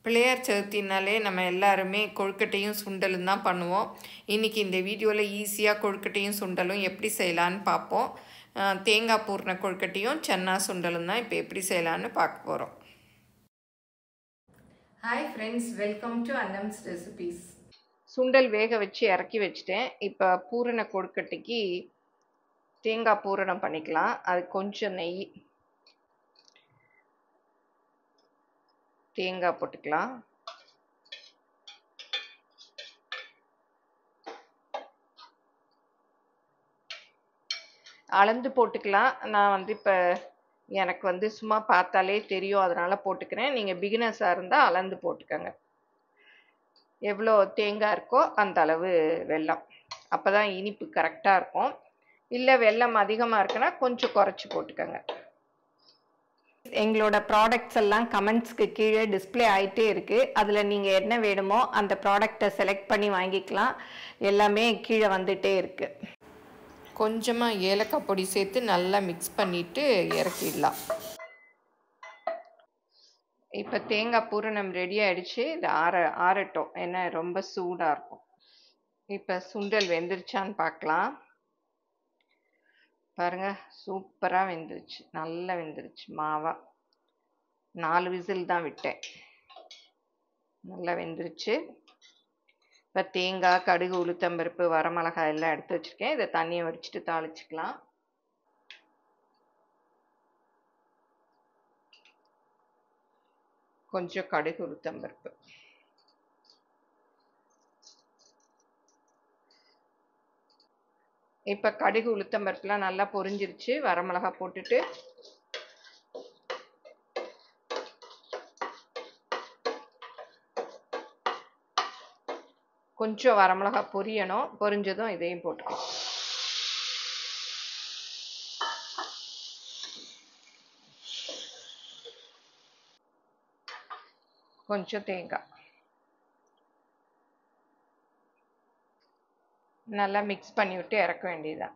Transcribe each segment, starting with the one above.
பிள்ளையார் சதுர்த்தினாலே நம்ம எல்லாருமே கொழுக்கட்டையும் சுண்டலும் தான் பண்ணுவோம். இன்றைக்கி இந்த வீடியோவில் ஈஸியாக கொழுக்கட்டையும் சுண்டலும் எப்படி செய்யலான்னு பார்ப்போம். தேங்காய் பூர்ண கொழுக்கட்டையும் சன்னா சுண்டலும் தான் இப்போ எப்படி செய்யலான்னு பார்க்க போகிறோம். Hi friends, welcome to Annam's recipes. சுண்டல் வேக வச்சு இறக்கி வச்சுட்டேன். இப்போ பூரண கொழுக்கட்டைக்கு தேங்காய் பூரணம் பண்ணிக்கலாம். அது கொஞ்சம் நெய், தேங்காய் போட்டுக்கலாம். அளந்து போட்டுக்கலாம். நான் இப்போ எனக்கு சும்மா பார்த்தாலே தெரியும், அதனால் போட்டுக்கிறேன். நீங்கள் பிகினர்ஸாக இருந்தால் அளந்து போட்டுக்கோங்க. எவ்வளோ தேங்காய் இருக்கோ அந்த அளவு வெல்லம், அப்போ தான் இனிப்பு கரெக்டாக இருக்கும். இல்லை வெல்லம் அதிகமாக இருக்குன்னா கொஞ்சம் குறைச்சி போட்டுக்கோங்க. எங்களோட ப்ராடக்ட்ஸ் எல்லாம் கமெண்ட்ஸ்க்கு கீழே டிஸ்பிளே ஆகிட்டே இருக்குது. அதில் நீங்கள் என்ன வேணுமோ அந்த ப்ராடக்டை செலக்ட் பண்ணி வாங்கிக்கலாம். எல்லாமே கீழே வந்துகிட்டே இருக்குது. கொஞ்சமாக ஏலக்காய் பொடி சேர்த்து நல்லா மிக்ஸ் பண்ணிவிட்டு இறக்கிடலாம். இப்போ தேங்காய் பூரணம் ரெடி ஆகிடுச்சு. இது ஆறட்டும், ஏன்னா ரொம்ப சூடாக இருக்கும். இப்போ சுண்டல் வெந்துருச்சான்னு பார்க்கலாம். பாருங்கள், சூப்பராக வெந்துருச்சு, நல்லா வெந்துருச்சு. மாவாக 4 விசில் தான் விட்டேன். நல்லா வெந்துருச்சு. இப்போ தேங்காய், கடுகு, உளுத்தம்பருப்பு, வரமிளகாய் எல்லாம் எடுத்து வச்சுருக்கேன். இதை தண்ணியை வடிச்சிட்டு தாளிச்சிக்கலாம். கொஞ்சம் கடுகு, உளுத்தம்பருப்பு. இப்போ கடுகு உளுத்தம்பருப்புலாம் நல்லா பொரிஞ்சிருச்சு. வரமிளகாய் போட்டுட்டு கொஞ்சம் வரமிளகாய் பொரியணும். பொரிஞ்சதும் இதையும் போட்டுக்கலாம். கொஞ்சம் தேங்காய் நல்லா மிக்ஸ் பண்ணி விட்டு இறக்க வேண்டியதுதான்.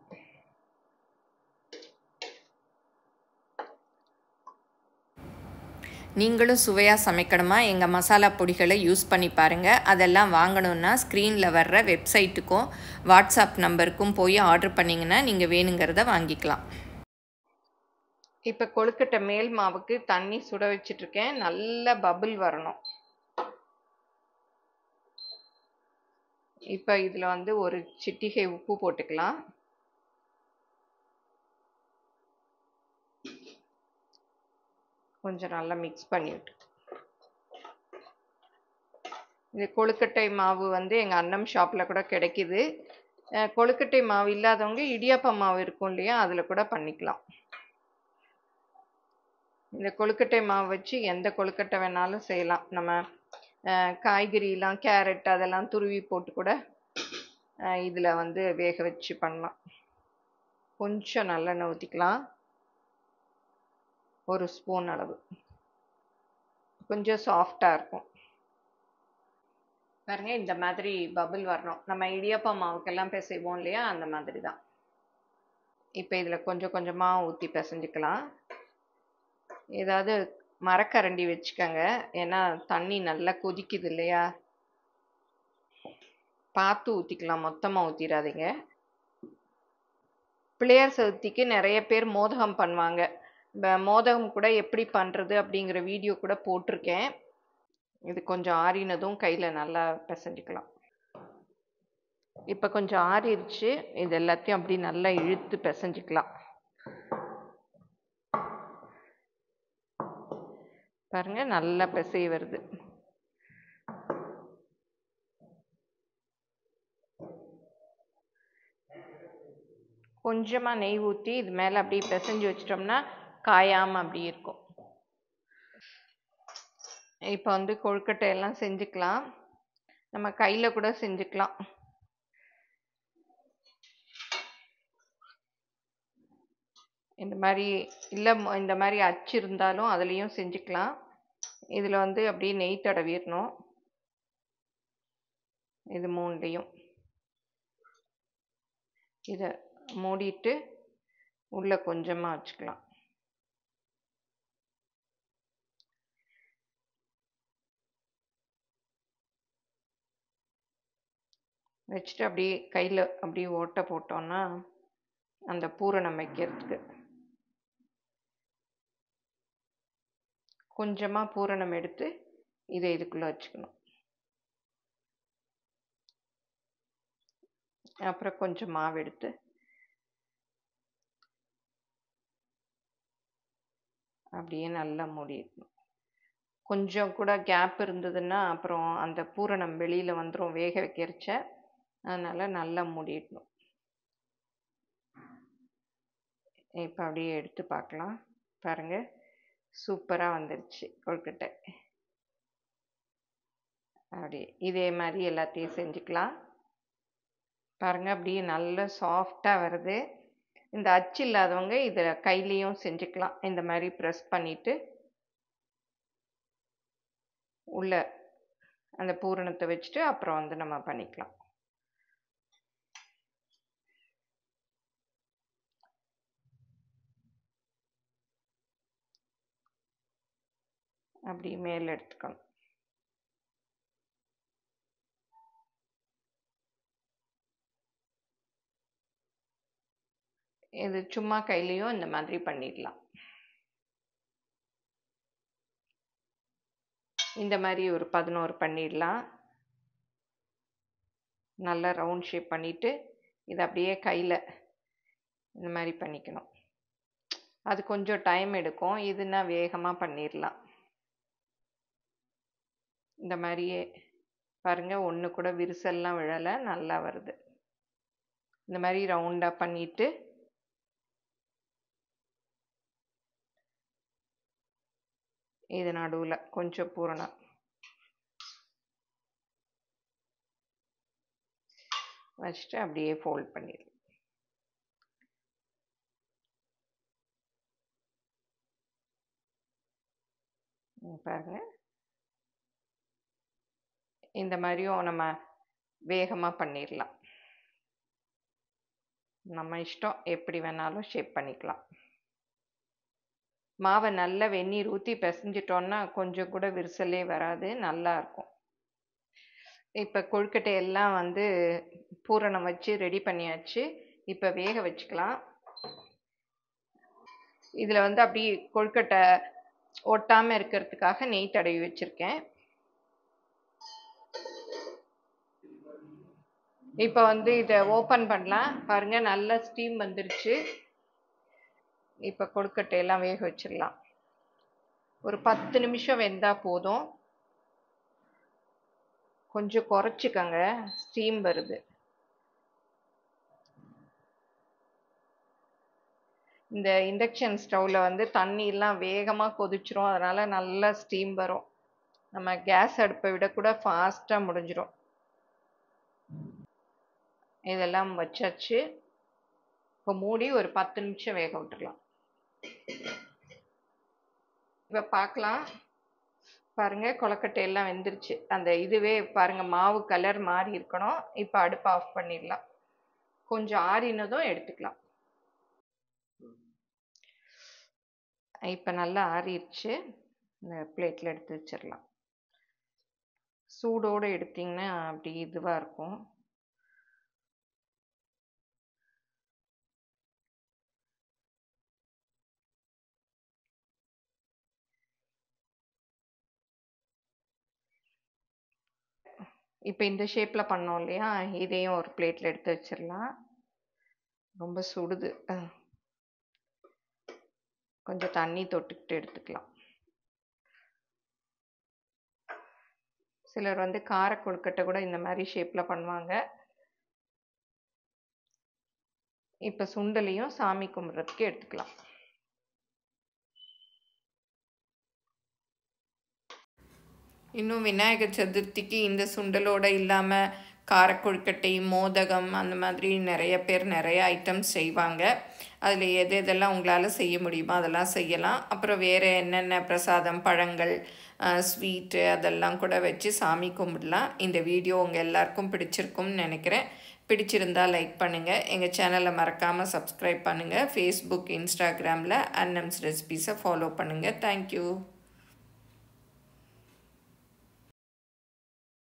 நீங்களும் சுவையாக சமைக்கணுமா? எங்கள் மசாலா பொடிகளை யூஸ் பண்ணி பாருங்கள். அதெல்லாம் வாங்கணுன்னா ஸ்க்ரீனில் வர்ற வெப்சைட்டுக்கும் வாட்ஸ்அப் நம்பருக்கும் போய் ஆர்டர் பண்ணிங்கன்னா நீங்கள் வேணுங்கிறத வாங்கிக்கலாம். இப்போ கொழுக்கட்டை மேல் மாவுக்கு தண்ணி சுட வச்சிட்ருக்கேன். நல்ல பபிள் வரணும். இப்போ இதில் ஒரு சிட்டிகை உப்பு போட்டுக்கலாம். கொஞ்சம் நல்லா மிக்ஸ் பண்ணிவிட்டு, இந்த கொழுக்கட்டை மாவு எங்கள் அன்னம் ஷாப்பில் கூட கிடைக்கிது. கொழுக்கட்டை மாவு இல்லாதவங்க இடியாப்ப மாவு இருக்கும் இல்லையா, அதில் கூட பண்ணிக்கலாம். இந்த கொழுக்கட்டை மாவு வச்சு எந்த கொழுக்கட்டை வேணாலும் செய்யலாம். நம்ம காய்கறிலாம், கேரட் அதெல்லாம் துருவி போட்டு கூட இதில் வேக வச்சு பண்ணலாம். கொஞ்சம் நல்லெண்ணெய் ஊற்றிக்கலாம், 1 ஸ்பூன் அளவு. கொஞ்சம் சாஃப்டாக இருக்கும். பாருங்க, இந்த மாதிரி பபிள் வரணும். நம்ம இடியாப்ப மாவுக்கெல்லாம் பிசைவோம் இல்லையா, அந்த மாதிரி தான். இப்போ இதில் கொஞ்சம் கொஞ்சமாக ஊற்றி பிசைஞ்சிக்கலாம். ஏதாவது மரக்கரண்டி வச்சுக்கோங்க, ஏன்னா தண்ணி நல்லா கொதிக்குது இல்லையா. பார்த்து ஊற்றிக்கலாம், மொத்தமாக ஊற்றிடாதீங்க. பிள்ளையார் சதுர்த்திக்கு நிறைய பேர் மோதகம் பண்ணுவாங்க. மோதகம் கூட எப்படி பண்ணுறது அப்படிங்கிற வீடியோ கூட போட்டிருக்கேன். இது கொஞ்சம் ஆறினதும் கையில் நல்லா பிசைஞ்சிக்கலாம். இப்போ கொஞ்சம் ஆறிடுச்சு. இது எல்லாத்தையும் அப்படி நல்லா இழுத்து பிசைஞ்சிக்கலாம். பாருங்க, நல்லா பிசை வருது. கொஞ்சமாக நெய் ஊற்றி இது மேலே அப்படியே பிசைஞ்சு வச்சிட்டோம்னா காயாமல் அப்படி இருக்கும். இப்போ கொழுக்கட்டை எல்லாம் செஞ்சுக்கலாம். நம்ம கையில் கூட செஞ்சுக்கலாம். இந்த மாதிரி இல்லை, இந்த மாதிரி அச்சு இருந்தாலும் அதுலேயும் செஞ்சுக்கலாம். இதில் அப்படியே நெய் தடவிடணும். இது 3லையும் இதை மூடிட்டு உள்ளே கொஞ்சமாக வச்சுக்கலாம். வச்சுட்டு அப்படியே கையில் அப்படியே ஓட்டை போட்டோன்னா அந்த பூரணம் வைக்கிறதுக்கு கொஞ்சமாக பூரணம் எடுத்து இதை இதுக்குள்ளே வச்சுக்கணும். அப்புறம் கொஞ்சம் மாவு எடுத்து அப்படியே நல்லா மூடிடணும். கொஞ்சம் கூட கேப் இருந்ததுன்னா அப்புறம் அந்த பூரணம் வெளியில் வந்துடும் வேக வைக்கிறச்ச. அதனால் நல்லா மூடிடணும். இப்போ அப்படியே எடுத்து பார்க்கலாம். பாருங்கள், சூப்பராக வந்துருச்சு கொழுக்கட்டை. அப்படி இதே மாதிரி எல்லாத்தையும் செஞ்சுக்கலாம். பாருங்கள், அப்படியே நல்லா சாஃப்டாக வருது. இந்த அச்சு இல்லாதவங்க இதில் கையிலையும் செஞ்சுக்கலாம். இந்த மாதிரி ப்ரெஸ் பண்ணிவிட்டு உள்ள அந்த பூரணத்தை வச்சுட்டு அப்புறம் வந்து நம்ம பண்ணிக்கலாம். அப்படி மேலே எடுத்துக்கணும். இது சும்மா கையிலையும் இந்த மாதிரி பண்ணிடலாம். இந்த மாதிரி ஒரு 11 பண்ணிடலாம். நல்லா ரவுண்ட் ஷேப் பண்ணிவிட்டு இதை அப்படியே கையில் இந்த மாதிரி பண்ணிக்கணும். அது கொஞ்சம் டைம் எடுக்கும். இதுனா வேகமாக பண்ணிடலாம். இந்த மாதிரியே பாருங்கள், ஒன்று கூட விரிசல்லாம் விழலை, நல்லா வருது. இந்த மாதிரி ரவுண்டாக பண்ணிவிட்டு இது நடுவில் கொஞ்சம் பூரணம் வச்சுட்டு அப்படியே ஃபோல்ட் பண்ணிடலாம். பாருங்கள், இந்த மாதிரியும் நம்ம வேகமாக பண்ணிடலாம். நம்ம இஷ்டம், எப்படி வேணாலும் ஷேப் பண்ணிக்கலாம். மாவை நல்லா வெந்நீர் ஊற்றி பிசைஞ்சிட்டோன்னா கொஞ்சம் கூட விரிசலே வராது, நல்லா இருக்கும். இப்போ கொழுக்கட்டை எல்லாம் வந்து பூரணம் வச்சு ரெடி பண்ணியாச்சு. இப்போ வேக வச்சுக்கலாம். இதில் வந்து அப்படி கொழுக்கட்டை ஒட்டாமல் இருக்கிறதுக்காக நெய் தடவி வச்சுருக்கேன். இப்போ வந்து இதை ஓப்பன் பண்ணலாம். பாருங்கள், நல்ல ஸ்டீம் வந்துருச்சு. இப்போ கொழுக்கட்டையெல்லாம் வேக வச்சிடலாம். ஒரு 10 நிமிஷம் வெந்தால் போதும். கொஞ்சம் குறைச்சிக்கங்க, ஸ்டீம் வருது. இந்த இண்டக்ஷன் ஸ்டவ்வில் வந்து தண்ணியெல்லாம் வேகமாக கொதிச்சிரும். அதனால் நல்லா ஸ்டீம் வரும். நம்ம கேஸ் அடுப்பை விட கூட ஃபாஸ்ட்டாக முடிஞ்சிடும். இதெல்லாம் வச்சாச்சு. இப்போ மூடி ஒரு 10 நிமிஷம் வேக விட்டுடலாம். இப்போ பார்க்கலாம். பாருங்கள், கொழுக்கட்டை எல்லாம் வெந்துருச்சு. அந்த இதுவே பாருங்கள், மாவு கலர் மாறி இருக்கணும். இப்போ அடுப்பை ஆஃப் பண்ணிடலாம். கொஞ்சம் ஆறினதும் எடுத்துக்கலாம். இப்போ நல்லா ஆறிடுச்சு. இந்த பிளேட்டில் எடுத்து வச்சிடலாம். சூடோடு எடுத்திங்கன்னா அப்படி இதுவாக இருக்கும். இப்போ இந்த ஷேப்பில் பண்ணோம் இல்லையா, இதையும் ஒரு பிளேட்டில் எடுத்து வச்சிடலாம். ரொம்ப சுடுது, கொஞ்சம் தண்ணி தொட்டுக்கிட்டு எடுத்துக்கலாம். சிலர் வந்து கார கொழுக்கட்டை கூட இந்த மாதிரி ஷேப்பில் பண்ணுவாங்க. இப்போ சுண்டலையும் சாமி கும்பிட்றதுக்கு எடுத்துக்கலாம். இன்னும் விநாயகர் சதுர்த்திக்கு இந்த சுண்டலோடு இல்லாமல் காரக்கொழுக்கட்டை, மோதகம், அந்த மாதிரி நிறைய பேர் நிறைய ஐட்டம்ஸ் செய்வாங்க. அதில் எது எதெல்லாம் உங்களால் செய்ய முடியுமோ அதெல்லாம் செய்யலாம். அப்புறம் வேறு என்னென்ன பிரசாதம், பழங்கள், ஸ்வீட்டு அதெல்லாம் கூட வச்சு சாமி கும்பிடலாம். இந்த வீடியோ உங்கள் எல்லாருக்கும் பிடிச்சிருக்கும்னு நினைக்கிறேன். பிடிச்சிருந்தால் லைக் பண்ணுங்கள். எங்கள் சேனலை மறக்காமல் சப்ஸ்கிரைப் பண்ணுங்கள். ஃபேஸ்புக், இன்ஸ்டாகிராமில் அன்னம்ஸ் ரெசிபீஸை ஃபாலோ பண்ணுங்கள். தேங்க்யூ.